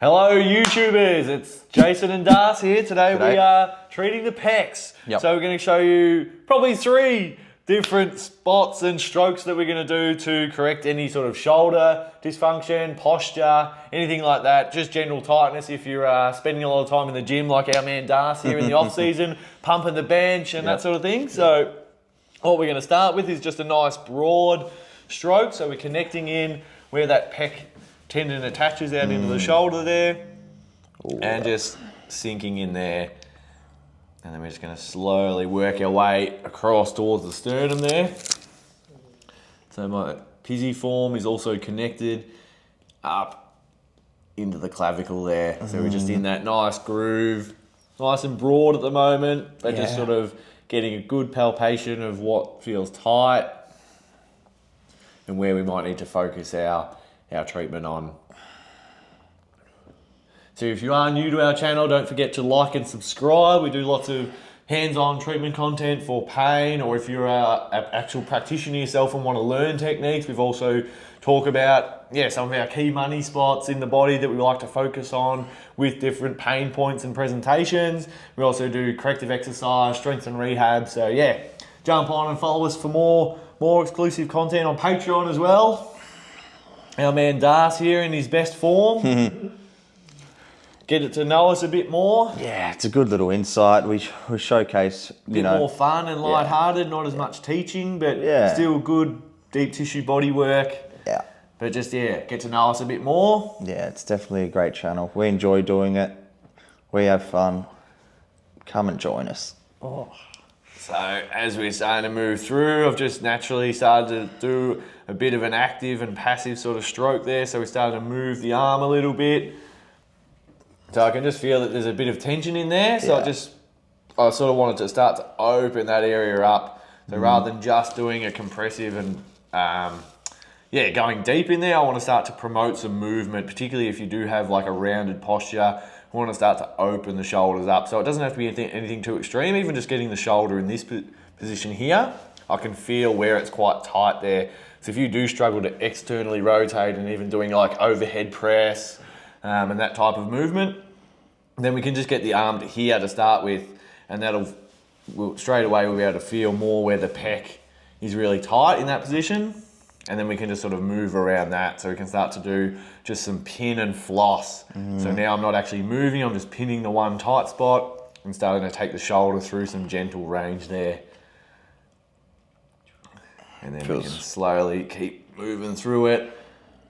Hello YouTubers, it's Jason and Darcy here. Today we are treating the pecs. Yep. So we're going to show you probably 3 different spots and strokes that we're going to do to correct any sort of shoulder dysfunction, posture, anything like that. Just general tightness if you're spending a lot of time in the gym like our man Darcy here in the off season, pumping the bench and that sort of thing. So what we're going to start with is just a nice broad stroke. So we're connecting in where that pec tendon attaches out into the shoulder there. And just sinking in there. And then we're just going to slowly work our way across towards the sternum there. So my pisiform is also connected up into the clavicle there. So we're just in that nice groove, nice and broad at the moment, but just sort of getting a good palpation of what feels tight and where we might need to focus our treatment on. So if you are new to our channel, don't forget to like and subscribe. We do lots of hands-on treatment content for pain, or if you're an actual practitioner yourself and want to learn techniques. We've also talked about some of our key money spots in the body that we like to focus on with different pain points and presentations. We also do corrective exercise, strength and rehab. So jump on and follow us for more exclusive content on Patreon as well. Our man Darcy here in his best form. Get to know us a bit more. Yeah, it's a good little insight. We showcase, A bit more fun and lighthearted, not as much teaching, but still good deep tissue body work. Yeah. But just, get to know us a bit more. Yeah, it's definitely a great channel. We enjoy doing it. We have fun. Come and join us. So as we're starting to move through, I've just naturally started to do a bit of an active and passive sort of stroke there. So we started to move the arm a little bit. So I can just feel that there's a bit of tension in there. So I sort of wanted to start to open that area up. So rather than just doing a compressive and going deep in there, I want to start to promote some movement, particularly if you do have like a rounded posture. I want to start to open the shoulders up. So it doesn't have to be anything too extreme, even just getting the shoulder in this position here. I can feel where it's quite tight there. So if you do struggle to externally rotate and even doing like overhead press, and that type of movement, then we can just get the arm to here to start with, and straight away we'll be able to feel more where the pec is really tight in that position, and then we can just sort of move around that. So we can start to do just some pin and floss. So now I'm not actually moving, I'm just pinning the one tight spot and starting to take the shoulder through some gentle range there. And then we can slowly keep moving through it.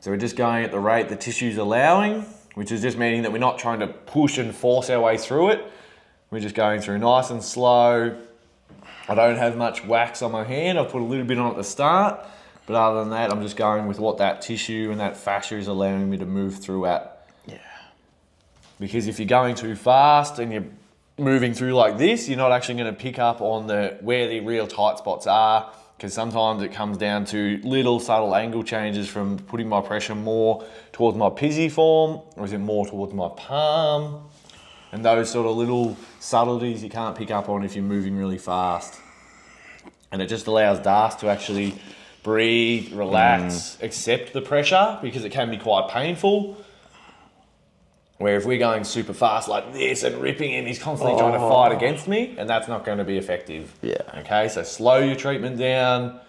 So we're just going at the rate the tissue's allowing, which is just meaning that we're not trying to push and force our way through it. We're just going through nice and slow. I don't have much wax on my hand. I've put a little bit on at the start, but other than that, I'm just going with what that tissue and that fascia is allowing me to move through at. Yeah. Because if you're going too fast and you're moving through like this, you're not actually going to pick up on where the real tight spots are. Because sometimes it comes down to little subtle angle changes from putting my pressure more towards my pisiform, or is it more towards my palm? And those sort of little subtleties you can't pick up on if you're moving really fast. And it just allows Darcy to actually breathe, relax, accept the pressure, because it can be quite painful. Where if we're going super fast like this and ripping in, he's constantly trying to fight against me, and that's not going to be effective. Yeah. Okay, so slow your treatment down.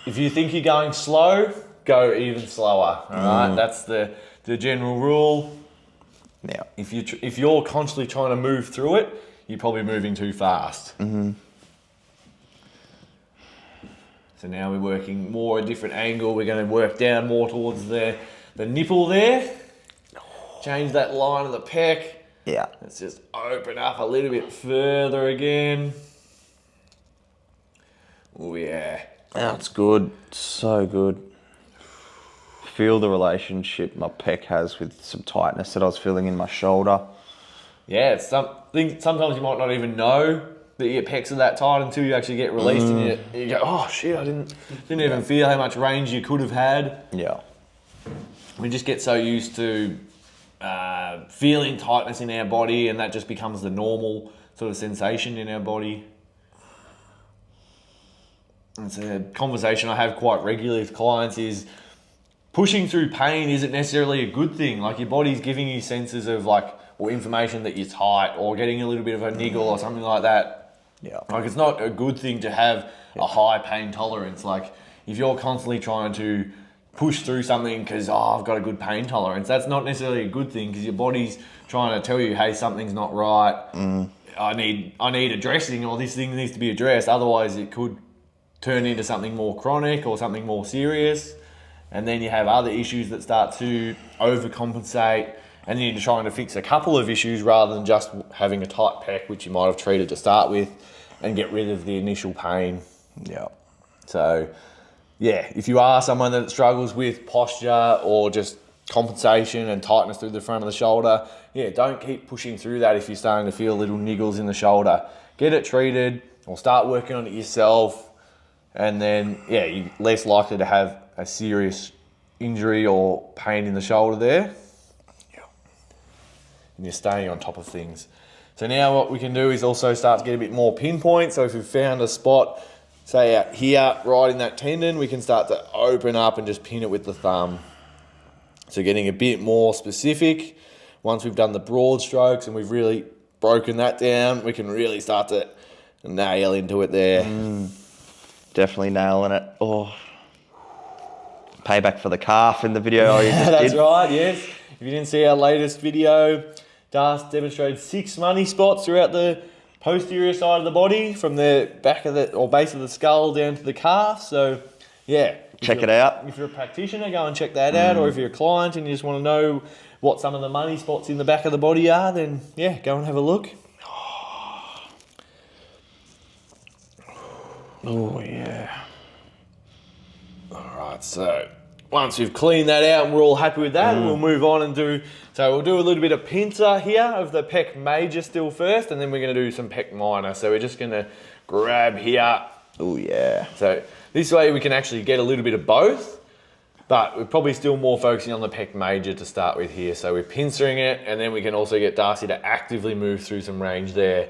If you think you're going slow, go even slower. All right, that's the general rule. Yeah. If you're constantly trying to move through it, you're probably moving too fast. So now we're working more a different angle. We're going to work down more towards the nipple there. Change that line of the pec. Yeah. Let's just open up a little bit further again. Oh yeah. That's good. So good. Feel the relationship my pec has with some tightness that I was feeling in my shoulder. Yeah, it's something. Sometimes you might not even know that your pecs are that tight until you actually get released and you go, oh shit, I didn't even feel how much range you could have had. Yeah. We just get so used to feeling tightness in our body, and that just becomes the normal sort of sensation in our body. It's a conversation I have quite regularly with clients is, pushing through pain isn't necessarily a good thing. Like your body's giving you senses of like, or information that you're tight or getting a little bit of a niggle or something like that. Yeah. Like it's not a good thing to have a high pain tolerance. Like if you're constantly trying to push through something because, I've got a good pain tolerance, that's not necessarily a good thing because your body's trying to tell you, hey, something's not right. I need addressing, or this thing needs to be addressed. Otherwise it could turn into something more chronic or something more serious. And then you have other issues that start to overcompensate, and then you're trying to fix a couple of issues rather than just having a tight pec, which you might have treated to start with, and get rid of the initial pain. Yeah. So, yeah, if you are someone that struggles with posture or just compensation and tightness through the front of the shoulder, don't keep pushing through that if you're starting to feel little niggles in the shoulder. Get it treated or start working on it yourself, and then, you're less likely to have a serious injury or pain in the shoulder there. And you're staying on top of things. So now what we can do is also start to get a bit more pinpoint. So if we've found a spot, say out here, right in that tendon, we can start to open up and just pin it with the thumb. So getting a bit more specific. Once we've done the broad strokes and we've really broken that down, we can really start to nail into it there. Definitely nailing it. Oh, payback for the calf in the video I just That's did. right, yes. If you didn't see our latest video, Darcy demonstrated 6 money spots throughout the posterior side of the body, from the back of the, or base of the skull down to the calf. So, Check it out. If you're a practitioner, go and check that out. Or if you're a client and you just want to know what some of the money spots in the back of the body are, then go and have a look. Oh, yeah. Alright, so once we've cleaned that out and we're all happy with that, we'll move on and we'll do a little bit of pincer here of the pec major still first, and then we're going to do some pec minor. So we're just going to grab here. Oh, yeah. So this way we can actually get a little bit of both, but we're probably still more focusing on the pec major to start with here. So we're pincering it, and then we can also get Darcy to actively move through some range there.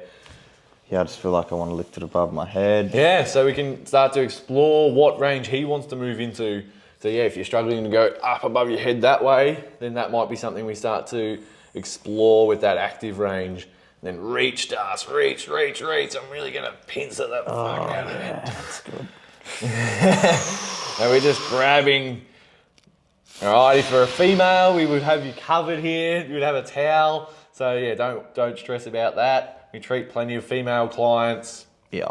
Yeah, I just feel like I want to lift it above my head. Yeah, so we can start to explore what range he wants to move into. So if you're struggling to go up above your head that way, then that might be something we start to explore with that active range. And then reach, Darcy, reach. I'm really going to pincer that fuck out of it. That's good. And we're just grabbing. Alrighty, for a female, we would have you covered here. You would have a towel. So don't stress about that. We treat plenty of female clients. Yeah.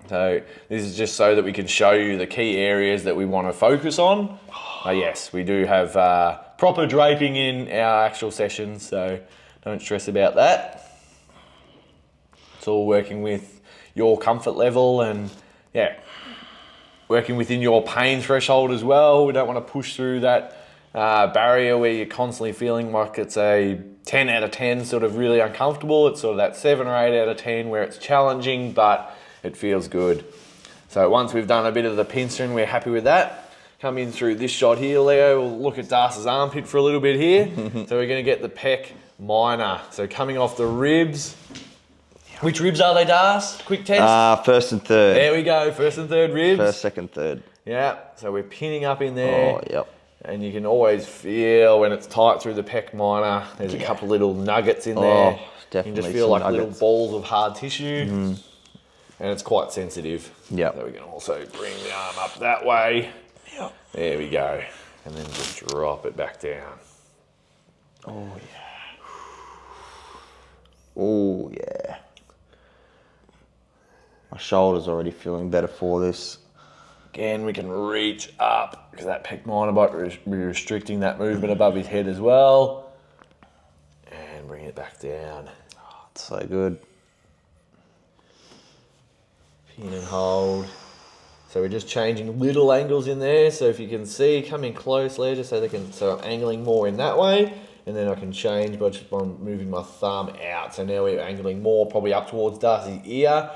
So this is just so that we can show you the key areas that we want to focus on. Yes, we do have proper draping in our actual sessions, so don't stress about that. It's all working with your comfort level and working within your pain threshold as well. We don't want to push through that barrier where you're constantly feeling like it's a 10 out of 10 sort of really uncomfortable. It's sort of that 7 or 8 out of 10 where it's challenging, but it feels good. So once we've done a bit of the pincering, we're happy with that. Come in through this shot here, Leo. We'll look at Darcy's armpit for a little bit here. So we're going to get the pec minor. So coming off the ribs. Which ribs are they, Darcy? Quick test. First and third. There we go. First and third ribs. First, second, third. Yeah. So we're pinning up in there. Oh, yep. And you can always feel when it's tight through the pec minor. There's a couple little nuggets in there. Definitely. You can just feel like little balls of hard tissue. And it's quite sensitive. Yeah. So we can also bring the arm up that way. Yep. There we go. And then just drop it back down. Oh, yeah. Oh, yeah. My shoulder's already feeling better for this. Again, we can reach up because that pec minor might be restricting that movement above his head as well. And bring it back down. Oh, it's so good. Pin and hold. So we're just changing little angles in there. So if you can see, come in closely just so I'm angling more in that way. And then I can change by just moving my thumb out. So now we're angling more probably up towards Darcy's ear.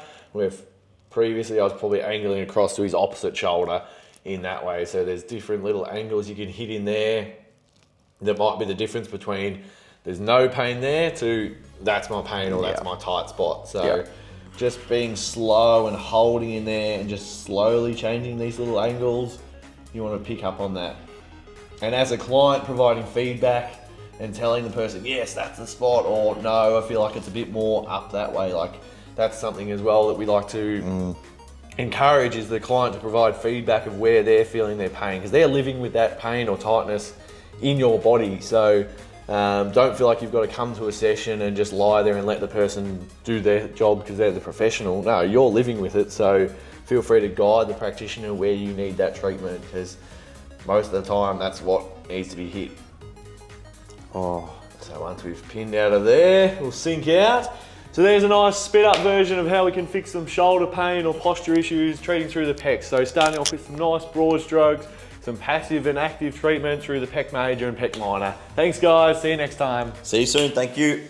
Previously I was probably angling across to his opposite shoulder in that way. So there's different little angles you can hit in there. That might be the difference between there's no pain there to that's my pain or that's my tight spot. So just being slow and holding in there and just slowly changing these little angles. You want to pick up on that. And as a client, providing feedback and telling the person, yes, that's the spot, or no, I feel like it's a bit more up that way. Like, that's something as well that we like to encourage, is the client to provide feedback of where they're feeling their pain, because they're living with that pain or tightness in your body. So don't feel like you've got to come to a session and just lie there and let the person do their job because they're the professional. No, you're living with it, so feel free to guide the practitioner where you need that treatment, because most of the time that's what needs to be hit. Oh, So once we've pinned out of there, we'll sink out. So there's a nice sped up version of how we can fix some shoulder pain or posture issues treating through the pecs. So starting off with some nice broad strokes, some passive and active treatment through the pec major and pec minor. Thanks guys, see you next time. see you soon. Thank you.